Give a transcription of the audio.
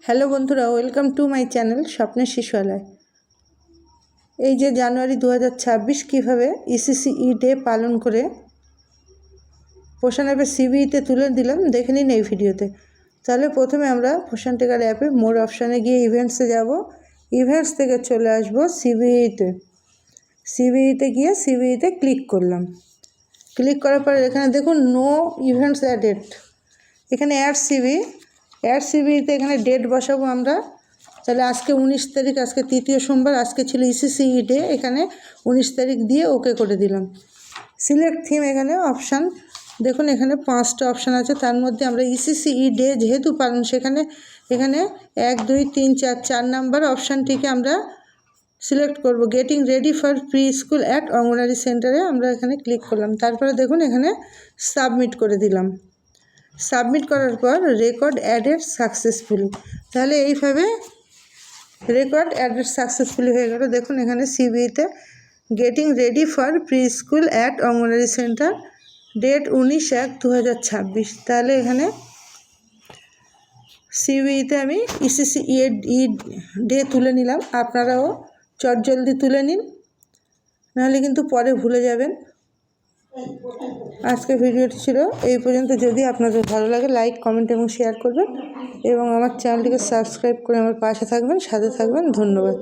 Hello বন্ধুরা, welcome to my channel স্বপ্নের শিশুয়ালয়। এই যে জানুয়ারি 2026 কীভাবে ইসিসিই ডে পালন করে পোষণ অ্যাপের সিবিইতে তুলে দিলাম দেখে নিন এই ভিডিওতে। তাহলে প্রথমে আমরা পোষণ টেকার অ্যাপে মোর অপশানে গিয়ে ইভেন্টসে যাব। ইভেন্টস থেকে চলে আসব সিবিইতে গিয়ে সিবিইতে ক্লিক করলাম। ক্লিক করার পরে এখানে দেখুন নো ইভেন্টস অ্যাডেড, এখানে অ্যাড সিবিইতে এখানে ডেট বসাবো আমরা। তাহলে আজকে 19 তারিখ, আজকে তৃতীয় সোমবার, আজকে ছিল ইসিসিই ডে, এখানে 19 তারিখ দিয়ে ওকে করে দিলাম। সিলেক্ট থিম, এখানে অপশান দেখুন, এখানে 5টা অপশান আছে। তার মধ্যে আমরা ইসিসিই ডে যেহেতু পালন, এখানে 1 2 3 4 নাম্বার অপশানটিকে আমরা সিলেক্ট করব। Getting ready for pre school at anganwadi সেন্টারে আমরা এখানে ক্লিক করলাম। তারপরে দেখুন এখানে সাবমিট করে দিলাম। সাবমিট করার পর রেকর্ড অ্যাডেড সাকসেসফুলি, তাহলে এইভাবে রেকর্ড অ্যাডেড সাকসেসফুলি হয়ে গেল। দেখুন এখানে সিবিইতে getting ready for pre school at anganwadi centre, date 19/1/2026। তাহলে এখানে সিবিইতে আমি ইসিসিই ডে তুলে নিলাম। আপনারাও চটজলদি তুলে নিন, নাহলে কিন্তু পরে ভুলে যাবেন। আজকের ভিডিওটি ছিল এই পর্যন্ত। যদি আপনাদের ভালো লাগে লাইক, কমেন্ট এবং শেয়ার করবেন এবং আমার চ্যানেলটিকে সাবস্ক্রাইব করে আমার পাশে থাকবেন, সাথে থাকবেন। ধন্যবাদ।